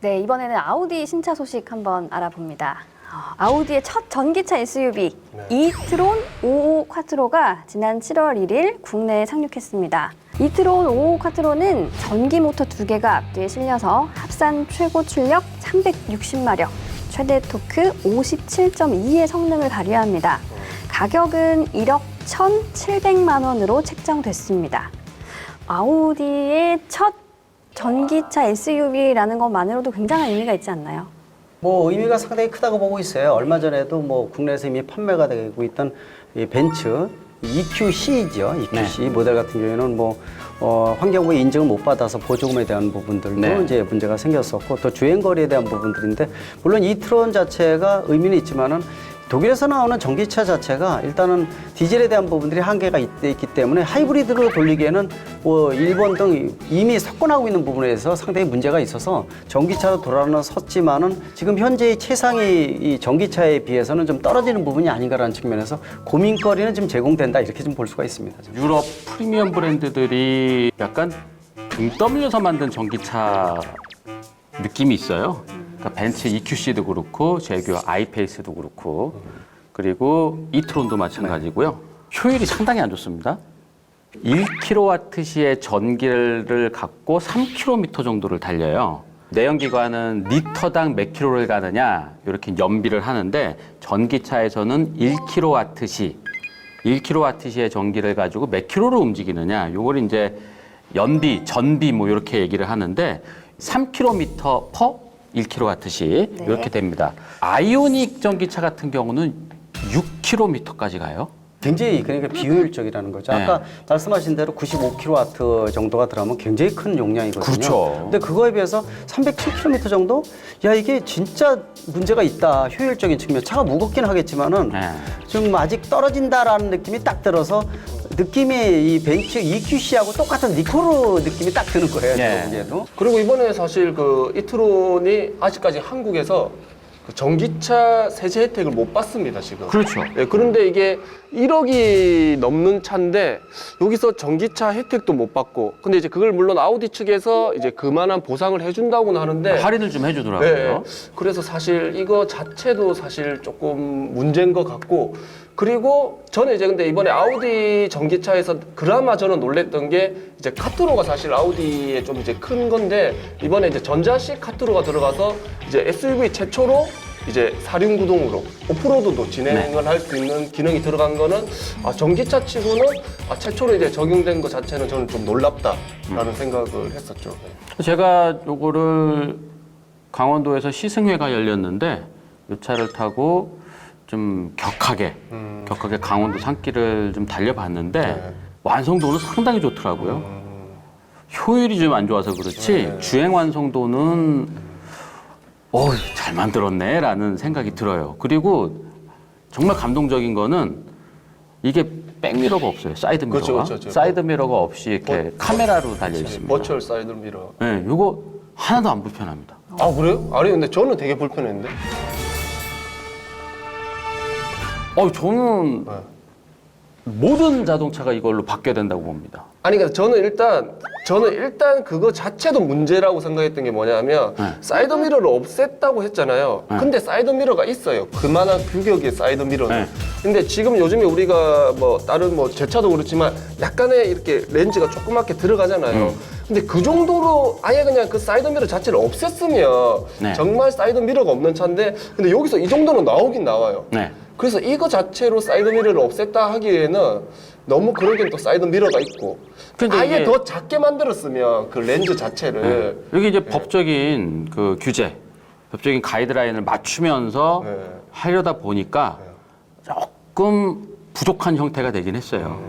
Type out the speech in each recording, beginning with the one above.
네, 이번에는 아우디 신차 소식 한번 알아봅니다. 아우디의 첫 전기차 SUV 이트론 55 콰트로가 지난 7월 1일 국내에 상륙했습니다. 이트론 55 콰트로는 전기 모터 2개가 앞뒤에 실려서 합산 최고 출력 360마력, 최대 토크 57.2의 성능을 발휘합니다. 가격은 1억 1,700만 원으로 책정됐습니다. 아우디의 첫 전기차 SUV라는 것만으로도 굉장한 의미가 있지 않나요? 뭐 의미가 상당히 크다고 보고 있어요. 얼마 전에도 뭐 국내에서 이미 판매가 되고 있던 이 벤츠 EQC죠. EQC 모델 같은 경우에는 뭐 환경부의 인증을 못 받아서 보조금에 대한 부분들도 이제 문제가 생겼었고 또 주행거리에 대한 부분들인데 물론 이트론 자체가 의미는 있지만은 독일에서 나오는 전기차 자체가 일단은 디젤에 대한 부분들이 한계가 있기 때문에 하이브리드로 돌리기에는 뭐 일본 등 이미 석권하고 있는 부분에서 상당히 문제가 있어서 전기차로 돌아는 섰지만은 지금 현재의 최상위 이 전기차에 비해서는 좀 떨어지는 부분이 아닌가라는 측면에서 고민거리는 지금 제공된다 이렇게 좀 볼 수가 있습니다. 유럽 프리미엄 브랜드들이 약간 등 떠밀려서 만든 전기차 느낌이 있어요. 그러니까 벤츠 EQC도 그렇고 제규어 아이페이스도 그렇고 그리고 이트론도 마찬가지고요. 효율이 상당히 안 좋습니다. 1kWh의 전기를 갖고 3km 정도를 달려요. 내연기관은 리터당 몇 킬로를 가느냐 이렇게 연비를 하는데 전기차에서는 1kWh의 전기를 가지고 몇 킬로를 움직이느냐 요걸 이제 연비, 전비 뭐 이렇게 얘기를 하는데 3km per 1kWh 이렇게 됩니다. 아이오닉 전기차 같은 경우는 6km까지 가요. 굉장히 그러니까 비효율적이라는 거죠. 아까 말씀하신 대로 95kW 정도가 들어가면 굉장히 큰 용량이거든요. 그렇죠. 근데 그거에 비해서 307km 정도? 야, 이게 진짜 문제가 있다. 효율적인 측면. 차가 무겁긴 하겠지만은 좀 아직 떨어진다라는 느낌이 딱 들어서 느낌이 이 벤츠 EQC하고 똑같은 니코로 느낌이 딱 드는 거예요. 제가 보기에도. 그리고 이번에 사실 그 이트론이 아직까지 한국에서 그 전기차 세제 혜택을 못 받습니다, 지금. 그렇죠. 네, 그런데 이게 1억이 넘는 차인데 여기서 전기차 혜택도 못 받고 근데 이제 그걸 물론 아우디 측에서 이제 그만한 보상을 해준다고는 하는데 할인을 좀 해주더라고요. 네, 그래서 사실 이거 자체도 사실 조금 문제인 것 같고 그리고 저는 이제 근데 이번에 아우디 전기차에서 그나마 저는 놀랬던 게 이제 카트로가 사실 아우디에 좀 이제 큰 건데 이번에 이제 전자식 카트로가 들어가서 이제 SUV 최초로 이제 사륜구동으로 오프로드도 진행을 할 수 있는 기능이 들어간 거는 전기차 치고는 최초로 이제 적용된 것 자체는 저는 좀 놀랍다라는 생각을 했었죠. 제가 요거를 강원도에서 시승회가 열렸는데 이 차를 타고 좀 격하게 강원도 산길을 좀 달려봤는데 완성도는 상당히 좋더라고요. 효율이 좀 안 좋아서 그렇지 주행 완성도는 잘 만들었네 라는 생각이 들어요. 그리고 정말 감동적인 거는 이게 백미러가 없어요. 사이드 미러가. 그렇죠. 사이드 미러가 없이 이렇게 카메라로 달려 있습니다. 버추얼 사이드 미러. 네, 요거 하나도 안 불편합니다. 아 그래요? 아니 근데 저는 되게 불편했는데. 저는 모든 자동차가 이걸로 바뀌어야 된다고 봅니다. 아니 그러니까 저는 일단 그거 자체도 문제라고 생각했던 게 뭐냐면 사이드 미러를 없앴다고 했잖아요. 근데 사이드 미러가 있어요. 그만한 규격의 사이드 미러는. 근데 지금 요즘에 우리가 뭐 다른 뭐 제 차도 그렇지만 약간의 이렇게 렌즈가 조그맣게 들어가잖아요. 근데 그 정도로 아예 그냥 그 사이드 미러 자체를 없앴으면 정말 사이드 미러가 없는 차인데 근데 여기서 이 정도는 나오긴 나와요. 그래서 이거 자체로 사이드 미러를 없앴다 하기에는 너무 그러기엔 또 사이드 미러가 있고 아예 더 작게 만들었으면 그 렌즈 자체를 여기 이제 법적인 그 규제, 법적인 가이드라인을 맞추면서 하려다 보니까 조금 부족한 형태가 되긴 했어요.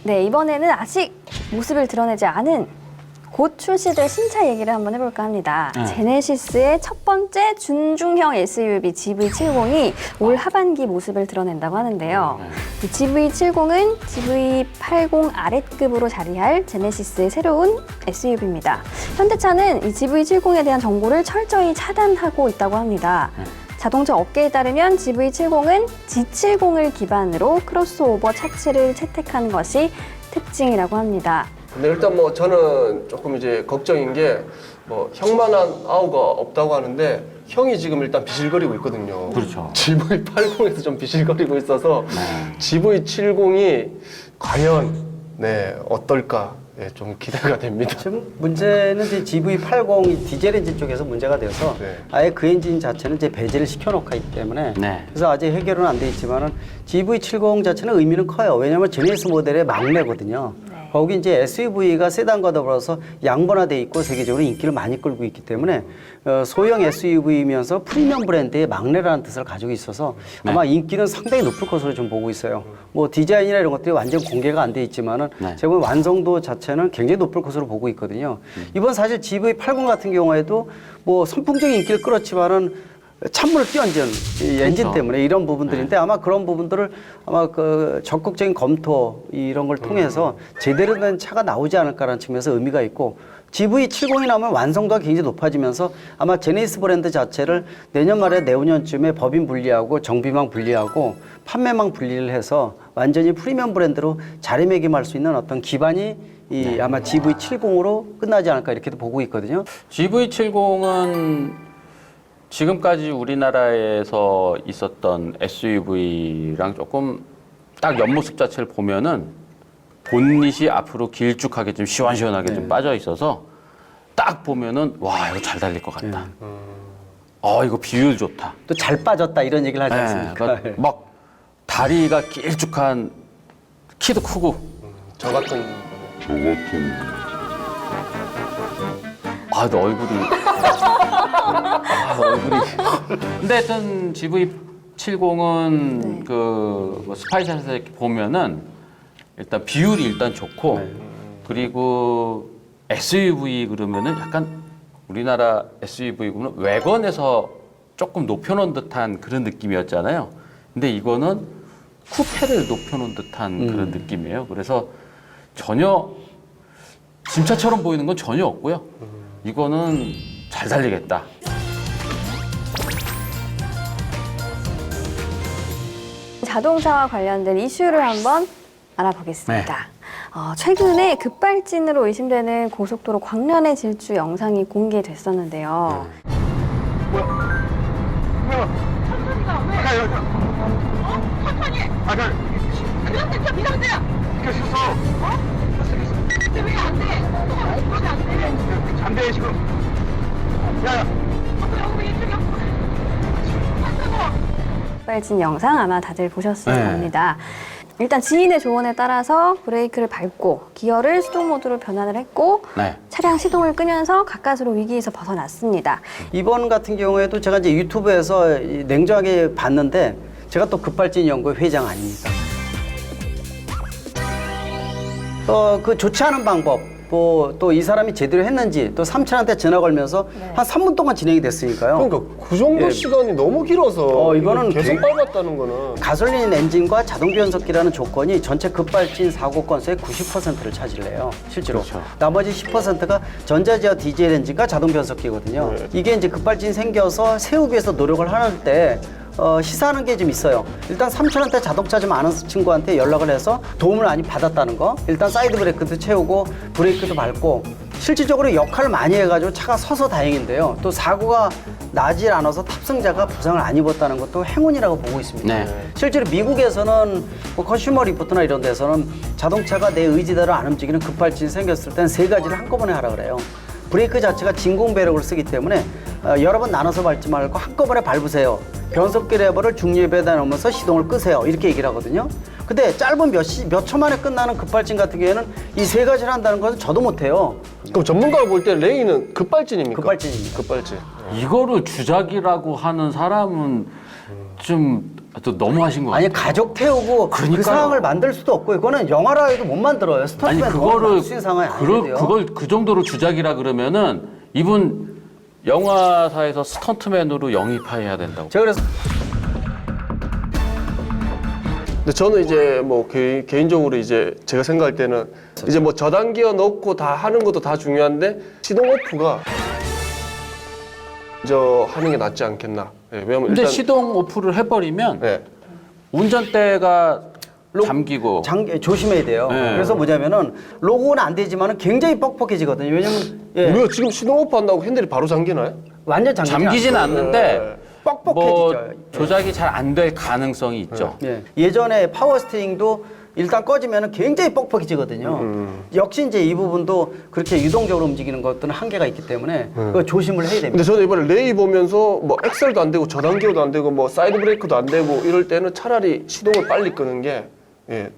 네, 이번에는 아직 모습을 드러내지 않은 곧 출시될 신차 얘기를 한번 해볼까 합니다. 제네시스의 첫 번째 준중형 SUV GV70이 올 하반기 모습을 드러낸다고 하는데요. 이 GV70은 GV80 아랫급으로 자리할 제네시스의 새로운 SUV입니다. 현대차는 이 GV70에 대한 정보를 철저히 차단하고 있다고 합니다. 자동차 업계에 따르면 GV70은 G70을 기반으로 크로스오버 차체를 채택한 것이 특징이라고 합니다. 근데 일단 뭐 저는 조금 이제 걱정인 게 뭐 형만한 아우가 없다고 하는데 형이 지금 일단 비실거리고 있거든요. 그렇죠. GV80에서 좀 비실거리고 있어서 GV70이 과연 어떨까 좀 기대가 됩니다. 지금 문제는 이제 GV80 디젤 엔진 쪽에서 문제가 되어서 네. 아예 그 엔진 자체는 이제 배제를 시켜놓고 있기 때문에 네. 그래서 아직 해결은 안 돼 있지만은 GV70 자체는 의미는 커요. 왜냐하면 제네시스 모델의 막내거든요. 거기 이제 SUV가 세단과 더불어서 양분화돼 있고 세계적으로 인기를 많이 끌고 있기 때문에 소형 SUV이면서 프리미엄 브랜드의 막내라는 뜻을 가지고 있어서 아마 인기는 상당히 높을 것으로 좀 보고 있어요. 뭐 디자인이나 이런 것들이 완전 공개가 안 돼 있지만은 제가 보면 완성도 자체는 굉장히 높을 것으로 보고 있거든요. 이번 사실 GV80 같은 경우에도 뭐 선풍적인 인기를 끌었지만은 찬물을 끼얹은 이 엔진 때문에 이런 부분들인데 아마 그런 부분들을 아마 그 적극적인 검토 이런 걸 통해서 제대로 된 차가 나오지 않을까라는 측면에서 의미가 있고 GV70이 나오면 완성도가 굉장히 높아지면서 아마 제네시스 브랜드 자체를 내년 말에 내후년쯤에 법인 분리하고 정비망 분리하고 판매망 분리를 해서 완전히 프리미엄 브랜드로 자리매김할 수 있는 어떤 기반이 이 아마 GV70으로 끝나지 않을까 이렇게도 보고 있거든요. GV70은 지금까지 우리나라에서 있었던 SUV랑 조금 딱 옆모습 자체를 보면은 본닛이 앞으로 길쭉하게 좀 시원시원하게 좀 빠져 있어서 딱 보면은 와 이거 잘 달릴 것 같다. 이거 비율 좋다. 또 잘 빠졌다 이런 얘기를 하지 않습니까? 막 다리가 길쭉한 키도 크고 저 같은 너 얼굴이 얼굴이 근데 하여튼 GV70은 그뭐 스파이샷에서 이렇게 보면은 일단 비율이 일단 좋고 그리고 SUV 그러면은 약간 우리나라 SUV는 외관에서 조금 높여놓은 듯한 그런 느낌이었잖아요. 근데 이거는 쿠페를 높여놓은 듯한 그런 느낌이에요. 그래서 전혀 짐차처럼 보이는 건 전혀 없고요. 이거는 잘 달리겠다. 자동차와 관련된 이슈를 한번 알아보겠습니다. 최근에 급발진으로 의심되는 고속도로 광란의 질주 영상이 공개됐었는데요. 급발진 영상 아마 다들 보셨을 겁니다. 일단 지인의 조언에 따라서 브레이크를 밟고 기어를 수동 모드로 변환을 했고 차량 시동을 끄면서 가까스로 위기에서 벗어났습니다. 이번 같은 경우에도 제가 이제 유튜브에서 냉정하게 봤는데 제가 또 급발진 연구회 회장 아닙니까? 그 좋지 않은 방법, 또 이 사람이 제대로 했는지 또 삼촌한테 전화 걸면서 한 3분 동안 진행이 됐으니까요. 그러니까 그 정도 시간이 너무 길어서 이거는 계속 밟았다는 거는 가솔린 엔진과 자동 변속기라는 조건이 전체 급발진 사고 건수의 90%를 차지해요. 실제로. 나머지 10%가 전자제어 디젤 엔진과 자동 변속기거든요. 이게 이제 급발진 생겨서 세우기 위해서 노력을 할 때 시사하는 게 좀 있어요. 일단 삼촌한테 자동차 좀 아는 친구한테 연락을 해서 도움을 많이 받았다는 거. 일단 사이드 브레이크도 채우고 브레이크도 밟고 실질적으로 역할을 많이 해가지고 차가 서서 다행인데요. 또 사고가 나질 않아서 탑승자가 부상을 안 입었다는 것도 행운이라고 보고 있습니다. 실제로 미국에서는 뭐 컨슈머 리포트나 이런 데서는 자동차가 내 의지대로 안 움직이는 급발진이 생겼을 땐 3가지를 한꺼번에 하라 그래요. 브레이크 자체가 진공 배력을 쓰기 때문에 여러 번 나눠서 밟지 말고 한꺼번에 밟으세요. 변속기 레버를 중립에다 놓으면서 시동을 끄세요. 이렇게 얘기를 하거든요. 근데 짧은 몇 초 만에 끝나는 급발진 같은 경우에는 이 3가지를 한다는 것은 저도 못해요. 그럼 전문가가 볼 때 레이는 급발진입니까? 급발진입니다. 급발진. 이거를 주작이라고 하는 사람은 좀 또 너무 하신 것 같아요. 아니 가족 태우고 그 그러니까요. 상황을 만들 수도 없고 이거는 영화라 해도 못 만들어요. 아니 스턴트맨 그거를 쓰는 상황이 아니거든요. 그걸 그 정도로 주작이라 그러면은 이분 영화사에서 스턴트맨으로 영입해야 된다고. 제가 그래서 근데 저는 이제 뭐 개인적으로 이제 제가 생각할 때는 이제 뭐 저단기어 넣고 다 하는 것도 다 중요한데 시동 오프가 저 하는 게 낫지 않겠나. 왜냐면 근데 일단 시동 오프를 해버리면 네. 운전대가 잠기고. 조심해야 돼요. 네. 그래서 뭐냐면은 로고는 안 되지만은 굉장히 뻑뻑해지거든요. 왜냐면 우리가 지금 시동 오프 한다고 핸들이 바로 잠기나요? 완전 잠기진 않는데 뻑뻑해지죠. 뭐 조작이 잘 안 될 가능성이 있죠. 예전에 파워 스티링도 일단 꺼지면 굉장히 뻑뻑해지거든요. 역시 이제 이 부분도 그렇게 유동적으로 움직이는 것들은 한계가 있기 때문에 그거 조심을 해야 됩니다. 근데 저는 이번에 레이 보면서 뭐 엑셀도 안 되고 저단기어도 안 되고 뭐 사이드 브레이크도 안 되고 이럴 때는 차라리 시동을 빨리 끄는 게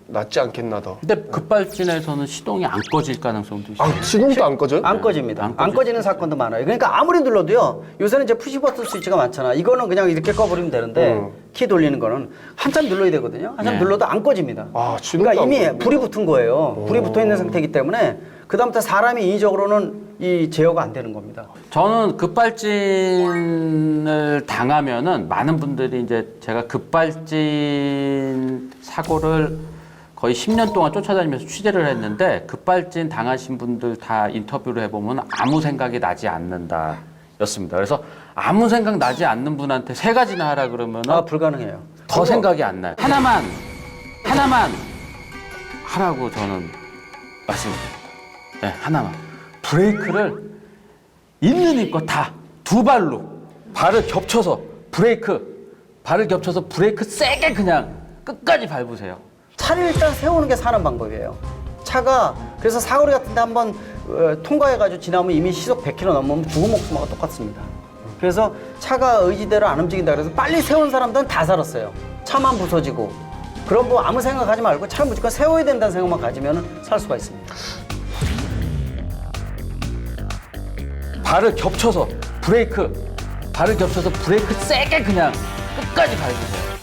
낫지 않겠나 더. 근데 급발진에서는 시동이 안 꺼질 가능성도 있어요. 아, 시동도 안 꺼져요? 안 꺼집니다. 안 꺼지는 사건도 많아요. 그러니까 아무리 눌러도요. 요새는 이제 푸시버튼 스위치가 많잖아. 이거는 그냥 이렇게 꺼버리면 되는데 키 돌리는 거는 한참 눌러야 되거든요. 한참 네. 눌러도 안 꺼집니다. 아, 시동도 그러니까 안 이미 꺼지네. 불이 붙은 거예요. 불이 붙어 있는 상태이기 때문에 그다음부터 사람이 인위적으로는 이 제어가 안 되는 겁니다. 저는 급발진을 당하면은 많은 분들이 이제 제가 급발진 사고를 거의 10년 동안 쫓아다니면서 취재를 했는데 급발진 당하신 분들 다 인터뷰를 해보면 아무 생각이 나지 않는다 였습니다. 그래서 아무 생각 나지 않는 분한테 3가지나 하라 그러면 불가능해요. 더 생각이 안 나요. 하나만 하라고 저는 말씀드립니다. 네, 하나만. 브레이크를 있는 힘껏 다 두 발로 발을 겹쳐서 발을 겹쳐서 브레이크 세게 그냥 끝까지 밟으세요. 차를 일단 세우는 게 사는 방법이에요. 차가 그래서 사거리 같은데 한번 통과해가지고 지나면 이미 시속 100km 넘으면 죽은 목숨하고 똑같습니다. 그래서 차가 의지대로 안 움직인다 그래서 빨리 세운 사람들은 다 살았어요. 차만 부서지고 그럼 뭐 아무 생각하지 말고 차를 무조건 세워야 된다는 생각만 가지면 살 수가 있습니다. 발을 겹쳐서 브레이크 세게 그냥 끝까지 밟으세요.